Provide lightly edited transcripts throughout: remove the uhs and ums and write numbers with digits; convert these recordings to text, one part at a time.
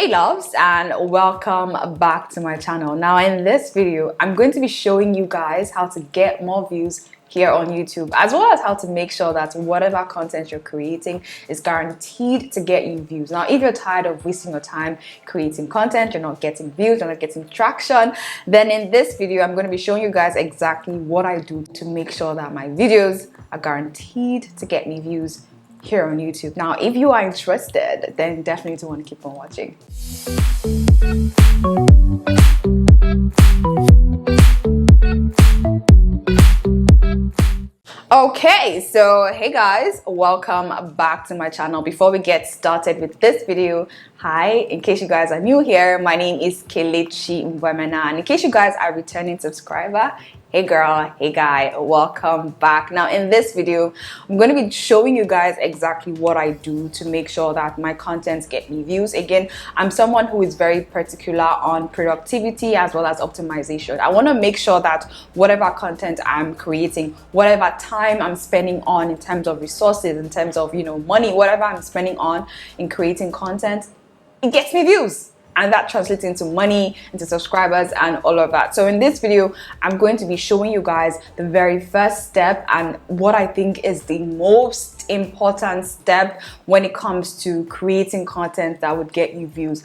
Hey loves, and welcome back to my channel. Now in this video I'm going to be showing you guys how to get more views here on YouTube, as well as how to make sure that whatever content you're creating is guaranteed to get you views. Now if you're tired of wasting your time creating content, you're not getting views, you're not getting traction, then in this video I'm going to be showing you guys exactly what I do to make sure that my videos are guaranteed to get me views here on YouTube. Now, if you are interested, then definitely want to keep on watching. Okay, so hey guys, welcome back to my channel. Before we get started with this video, hi, in case you guys are new here, my name is Kelechi Mbwemena, and in case you guys are a returning subscriber, hey girl, hey guy, welcome back. Now in this video I'm going to be showing you guys exactly what I do to make sure that my contents get me views. Again, I'm someone who is very particular on productivity as well as optimization. I want to make sure that whatever content I'm creating, whatever time I'm spending on in terms of resources, in terms of money, whatever I'm spending on in creating content, it gets me views. And that translates into money, into subscribers, and all of that. So in this video, I'm going to be showing you guys the very first step and what I think is the most important step when it comes to creating content that would get you views.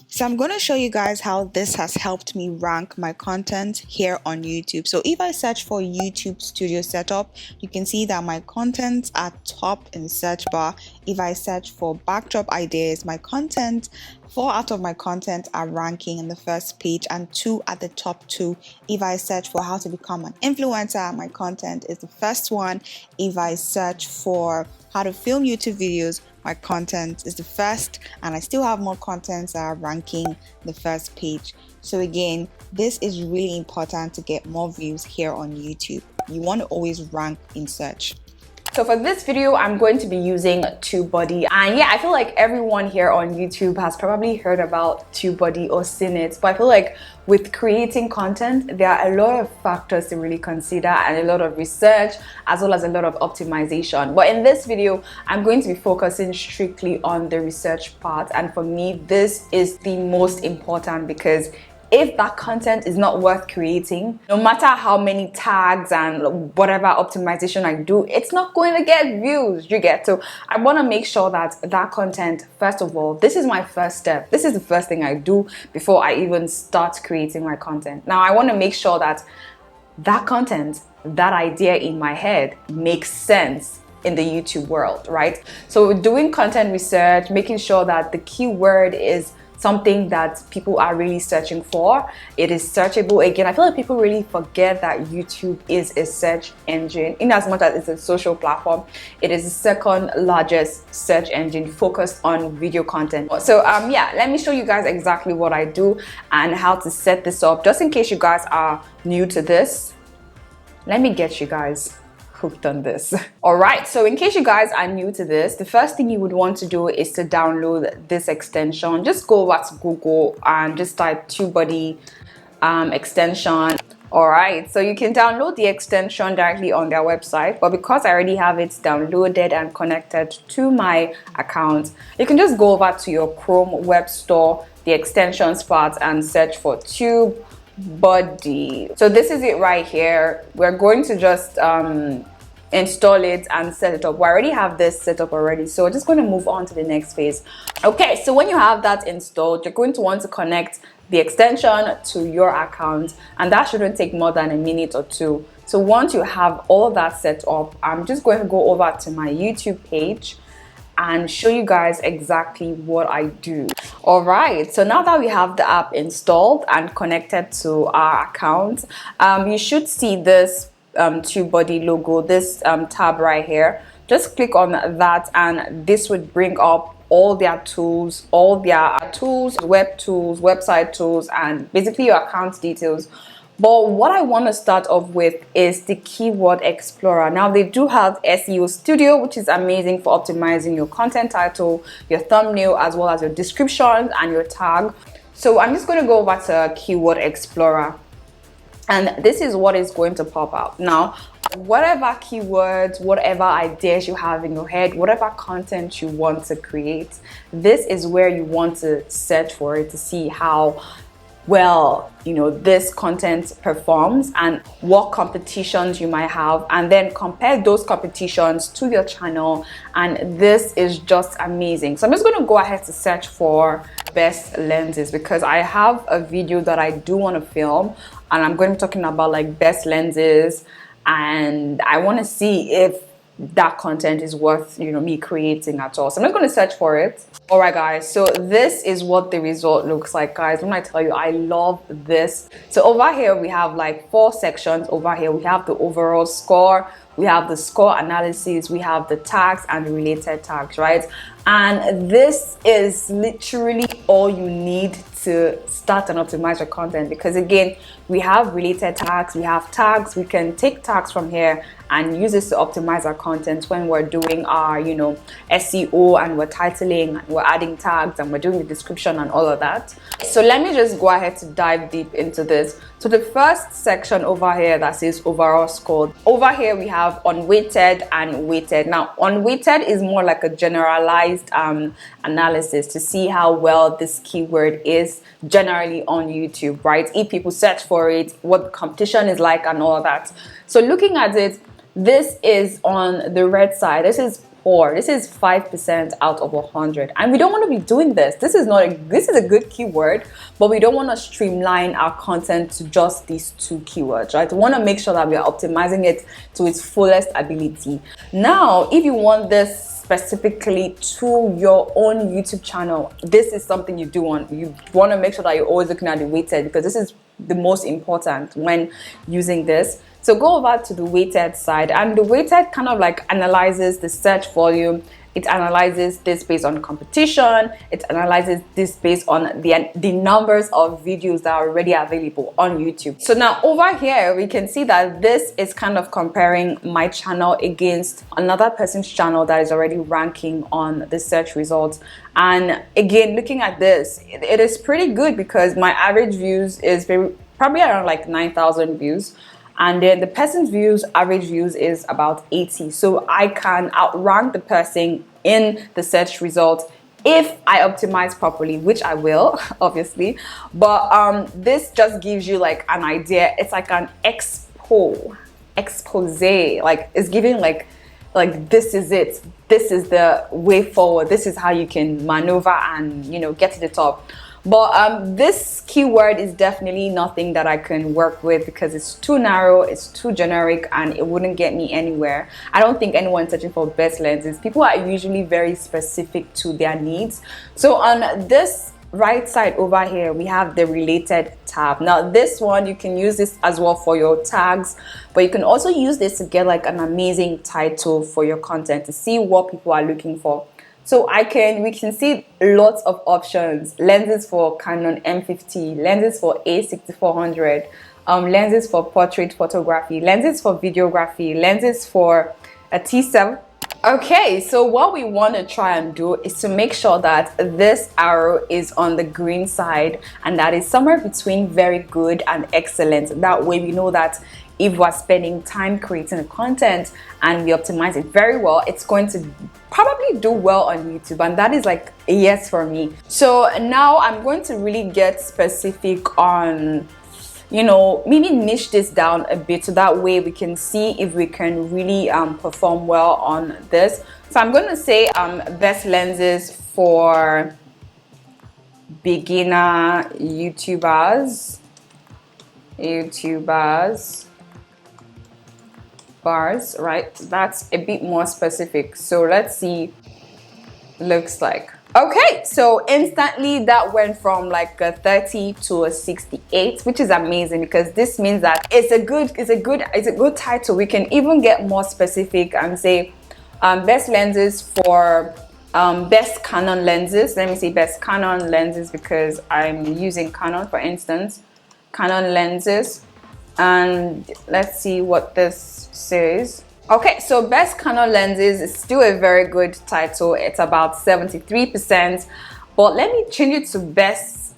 So I'm going to show you guys how this has helped me rank my content here on YouTube. So if I search for YouTube Studio Setup, you can see that my contents are top in search bar. If I search for backdrop ideas, my content, 4 out of my content are ranking in the first page and 2 at the top 2. If I search for how to become an influencer, my content is the first one. If I search for how to film YouTube videos, my content is the first, and I still have more contents that are ranking the first page. So again, this is really important to get more views here on YouTube. You want to always rank in search. So for this video, I'm going to be using Tubebuddy, and yeah, I feel like everyone here on YouTube has probably heard about Tubebuddy or seen it, but I feel like with creating content, there are a lot of factors to really consider and a lot of research as well as a lot of optimization. But in this video, I'm going to be focusing strictly on the research part, and for me, this is the most important because if that content is not worth creating, no matter how many tags and whatever optimization I do, it's not going to get views, you get. So I want to make sure that that content, first of all, this is my first step. This is the first thing I do before I even start creating my content. Now I want to make sure that that content, that idea in my head makes sense in the YouTube world, right? So doing content research, making sure that the keyword is something that people are really searching for. It is searchable. Again, I feel like people really forget that YouTube is a search engine. In as much as it's a social platform, it is the second largest search engine focused on video content. So yeah, let me show you guys exactly what I do and how to set this up, just in case you guys are new to this. Let me get you guys hooked on this. All right, so in case you guys are new to this, the first thing you would want to do is to download this extension. Just go over to Google and just type Tubebuddy extension. All right, so you can download the extension directly on their website, but because I already have it downloaded and connected to my account, you can just go over to your Chrome web store, the extensions part, and search for Tubebuddy. So this is it right here. We're going to just install it and set it up. We already have this set up already, so we're just going to move on to the next phase. Okay, so when you have that installed, you're going to want to connect the extension to your account, and that shouldn't take more than a minute or two. So once you have all that set up, I'm just going to go over to my YouTube page and show you guys exactly what I do. All right, so now that we have the app installed and connected to our account, you should see this Tubebuddy logo, this tab right here. Just click on that and this would bring up all their tools, web tools, website tools, and basically your account details. But what I want to start off with is the Keyword Explorer. Now they do have SEO Studio, which is amazing for optimizing your content title, your thumbnail, as well as your description and your tag. So I'm just going to go over to Keyword Explorer, and this is what is going to pop out. Now whatever keywords, whatever ideas you have in your head, whatever content you want to create, this is where you want to search for it to see how well, you know, this content performs and what competitions you might have, and then compare those competitions to your channel. And this is just amazing. So I'm just going to go ahead to search for best lenses because I have a video that I do want to film, and I'm going to be talking about like best lenses, and I want to see if that content is worth, you know, me creating at all. So I'm just going to search for it. All right, guys, so this is what the result looks like, guys. When I tell you, I love this. So over here we have like 4 sections. Over here we have the overall score, we have the score analysis, we have the tags and the related tags, right? And this is literally all you need to start and optimize your content, because again, we have related tags, we have tags. We can take tags from here and use this to optimize our content when we're doing our, you know, SEO, and we're titling and we're adding tags and we're doing the description and all of that. So let me just go ahead to dive deep into this. So the first section over here that says overall score, over here we have unweighted and weighted. Now unweighted is more like a generalized analysis to see how well this keyword is generally on YouTube, right? If people search for it, what the competition is like and all of that. So looking at it, this is on the red side. This is poor. This is 5% out of 100, and we don't want to be doing this. This is a good keyword, but we don't want to streamline our content to just these 2 keywords, right? We want to make sure that we are optimizing it to its fullest ability. Now, if you want this specifically to your own YouTube channel, this is something you want to make sure that you're always looking at the weighted, because this is the most important when using this. So go over to the weighted side, and the weighted kind of like analyzes the search volume. It analyzes this based on competition. It analyzes this based on the numbers of videos that are already available on YouTube. So now over here, we can see that this is kind of comparing my channel against another person's channel that is already ranking on the search results. And again, looking at this, it is pretty good because my average views is probably around like 9,000 views. And then the person's average views is about 80. So I can outrank the person in the search results if I optimize properly, which I will, obviously. But this just gives you like an idea. It's like an expose. Like it's giving like this is it. This is the way forward. This is how you can maneuver and, you know, get to the top. But this keyword is definitely nothing that I can work with because it's too narrow, it's too generic, and it wouldn't get me anywhere. I don't think anyone's searching for best lenses. People are usually very specific to their needs. So on this right side over here, we have the related tab. Now this one, you can use this as well for your tags, but you can also use this to get like an amazing title for your content to see what people are looking for. So we can see lots of options: lenses for Canon M50, lenses for A6400, lenses for portrait photography, lenses for videography, lenses for a T7. Okay, so what we want to try and do is to make sure that this arrow is on the green side, and that is somewhere between very good and excellent. That way we know that if we're spending time creating the content and we optimize it very well, it's going to probably do well on YouTube, and that is like a yes for me. So now I'm going to really get specific on, you know, maybe niche this down a bit so that way we can see if we can really perform well on this. So I'm going to say best lenses for beginner YouTubers bars, right? That's a bit more specific. So let's see. Looks like okay, so instantly that went from like a 30 to a 68, which is amazing because this means that it's a good title. We can even get more specific and say best lenses for best Canon lenses. Let me say best Canon lenses because I'm using Canon, for instance. Canon lenses, and let's see what this says. Okay, so best Canon lenses is still a very good title. It's about 73%, but let me change it to best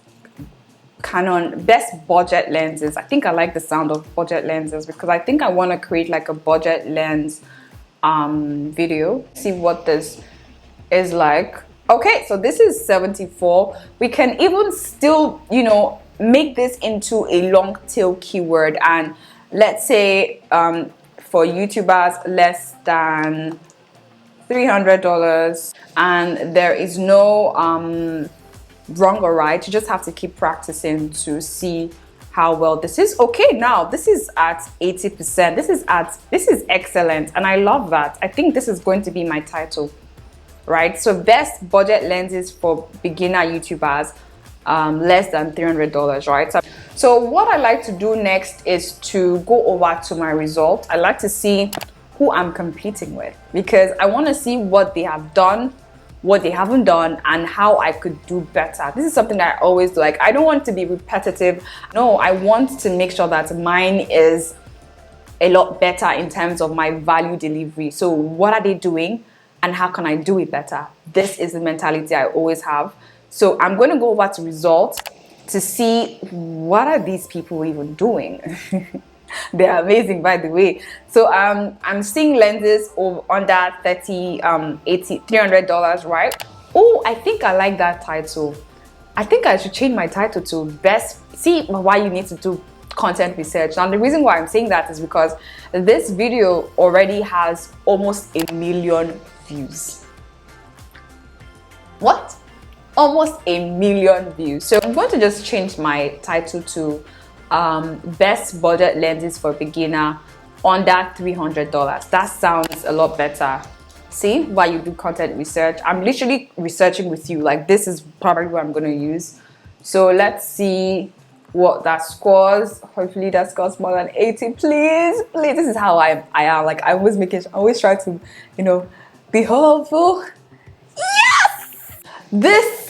Canon best budget lenses. I think I like the sound of budget lenses because I think I want to create like a budget lens video. See what this is like. Okay, so this is 74. We can even still, you know, make this into a long tail keyword, and let's say for YouTubers less than $300, and there is no wrong or right. You just have to keep practicing to see how well this is. Okay, now this is at 80%. This is excellent, and I love that. I think this is going to be my title, right? So best budget lenses for beginner YouTubers, less than $300, right? So what I like to do next is to go over to my result. I like to see who I'm competing with because I want to see what they have done, what they haven't done, and how I could do better. This is something that I always do. Like, I don't want to be repetitive. No, I want to make sure that mine is a lot better in terms of my value delivery. So what are they doing and how can I do it better? This is the mentality I always have. So I'm going to go over to results to see what are these people even doing. They're amazing, by the way. So I'm seeing lenses of under $300, right? Oh, I think I like that title. I think I should change my title to best. See why you need to do content research. Now the reason why I'm saying that is because this video already has almost 1 million views. What? Almost 1 million views. So I'm going to just change my title to best budget lenses for beginner under $300. That sounds a lot better. See why you do content research. I'm literally researching with you. Like, this is probably what I'm going to use. So let's see what that scores. Hopefully that scores more than 80. Please. This is how I am. Like, I always try to, you know, be hopeful. Yes, this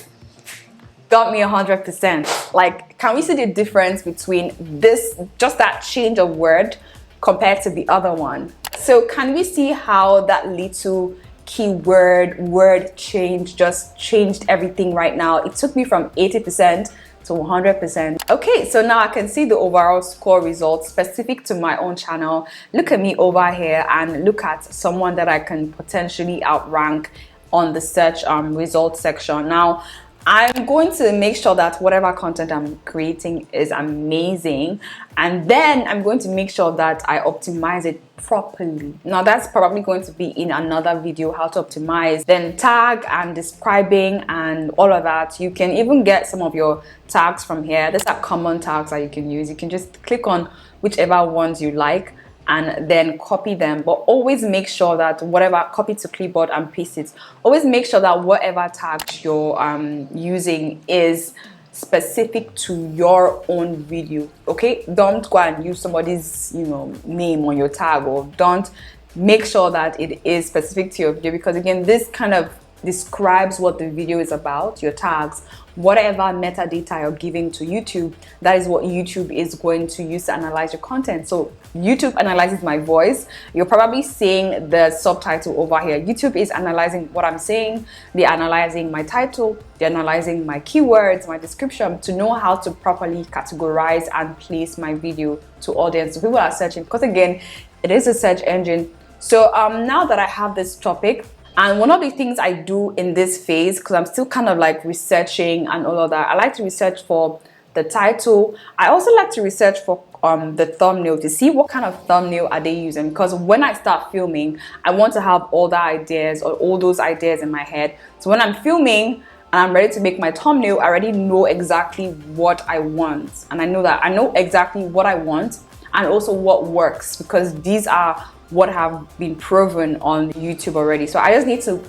got me 100%. Like, can we see the difference between this, just that change of word compared to the other one? So can we see how that little keyword word change just changed everything right now? It took me from 80% to 100%. Okay, so now I can see the overall score results specific to my own channel. Look at me over here and look at someone that I can potentially outrank on the search results section. Now I'm going to make sure that whatever content I'm creating is amazing, and then I'm going to make sure that I optimize it properly. Now that's probably going to be in another video, how to optimize, then tag and describing and all of that. You can even get some of your tags from here. These are common tags that you can use. You can just click on whichever ones you like and then copy them, but always make sure that whatever, copy to clipboard and paste it. Always make sure that whatever tags you're using is specific to your own video. Okay, don't go and use somebody's, you know, name on your tag, or don't. Make sure that it is specific to your video, because again, this kind of describes what the video is about. Your tags, whatever metadata you're giving to YouTube, that is what YouTube is going to use to analyze your content. So YouTube analyzes my voice. You're probably seeing the subtitle over here. YouTube is analyzing what I'm saying. They're analyzing my title. They're analyzing my keywords, my description, to know how to properly categorize and place my video to audience. So people are searching, because again, it is a search engine. So now that I have this topic, and one of the things I do in this phase, because I'm still kind of like researching and all of that, I like to research for the title. I also like to research for the thumbnail, to see what kind of thumbnail are they using, because when I start filming, I want to have all the ideas or all those ideas in my head. So when I'm filming and I'm ready to make my thumbnail, I already know exactly what I want, and I know exactly what I want and also what works, because these are what have been proven on YouTube already. So I just need to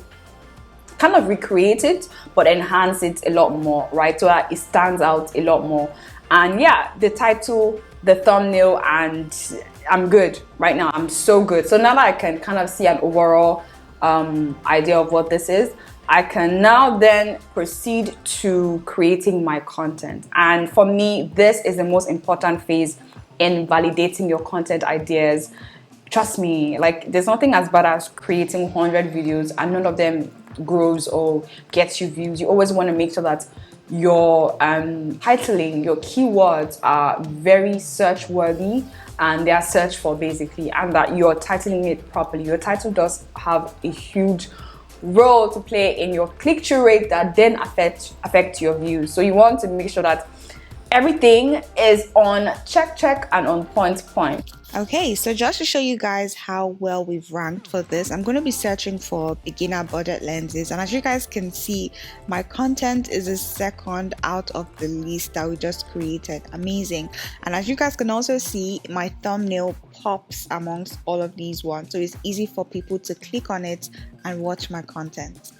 kind of recreate it, but enhance it a lot more, right? So that it stands out a lot more. And yeah, the title, the thumbnail, and I'm good right now. I'm so good. So now that I can kind of see an overall idea of what this is, I can now then proceed to creating my content. And for me, this is the most important phase in validating your content ideas. Trust me, like, there's nothing as bad as creating 100 videos and none of them grows or gets you views. You always want to make sure that your titling, your keywords are very search worthy and they are searched for basically, and that you're titling it properly. Your title does have a huge role to play in your click-through rate that then affect your views. So you want to make sure that everything is on check and on point. Okay, so just to show you guys how well we've ranked for this, I'm going to be searching for beginner budget lenses, and as you guys can see, my content is the second out of the list that we just created. Amazing. And as you guys can also see, my thumbnail pops amongst all of these ones, so it's easy for people to click on it and watch my content.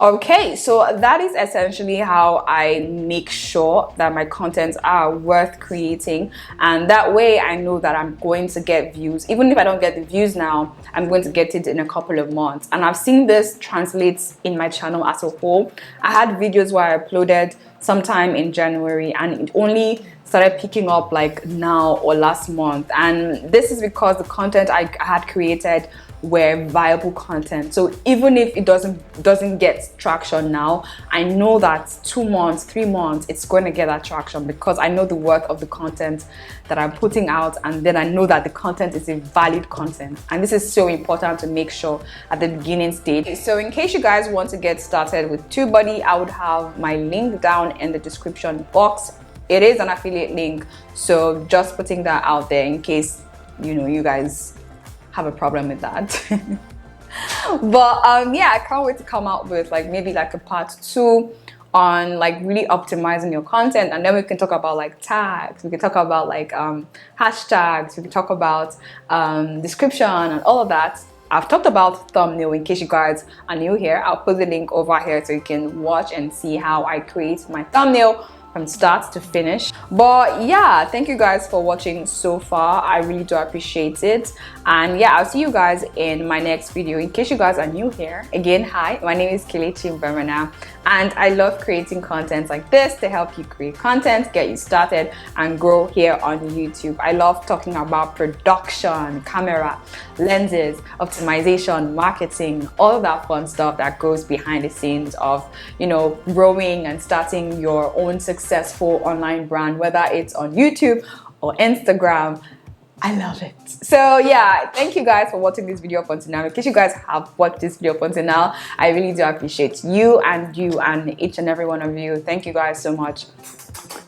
Okay, so that is essentially how I make sure that my contents are worth creating, and that way I know that I'm going to get views. Even if I don't get the views now, I'm going to get it in a couple of months. And I've seen this translate in my channel as a whole. I had videos where I uploaded sometime in January and it only started picking up like now or last month, and this is because the content I had created were viable content. So even if it doesn't get traction now, I know that 2 months, 3 months, it's going to get that traction because I know the worth of the content that I'm putting out, and then I know that the content is a valid content. And this is so important to make sure at the beginning stage. So in case you guys want to get started with Tubebuddy, I would have my link down in the description box. It is an affiliate link, so just putting that out there in case you guys have a problem with that. But yeah, I can't wait to come out with like maybe like a part 2 on like really optimizing your content, and then we can talk about like tags, we can talk about like hashtags, we can talk about description and all of that. I've talked about thumbnail. In case you guys are new here, I'll put the link over here so you can watch and see how I create my thumbnail from start to finish. But yeah, thank you guys for watching so far. I really do appreciate it, and yeah, I'll see you guys in my next video. In case you guys are new here, again, hi, my name is Kelechi Mbemana, and I love creating content like this to help you create content, get you started and grow here on YouTube. I love talking about production, camera, lenses, optimization, marketing, all of that fun stuff that goes behind the scenes of growing and starting your own successful online brand, whether it's on YouTube or Instagram. I love it. So yeah, thank you guys for watching this video up until now. In case you guys have watched this video up until now, I really do appreciate you and each and every one of you. Thank you guys so much.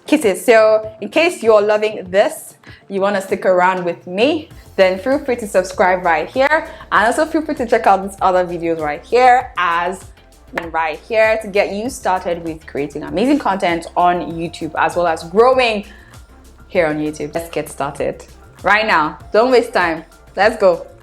Kisses. So in case you're loving this, you want to stick around with me, then feel free to subscribe right here, and also feel free to check out these other videos right here to get you started with creating amazing content on YouTube as well as growing here on YouTube. Let's get started right now. Don't waste time. Let's go.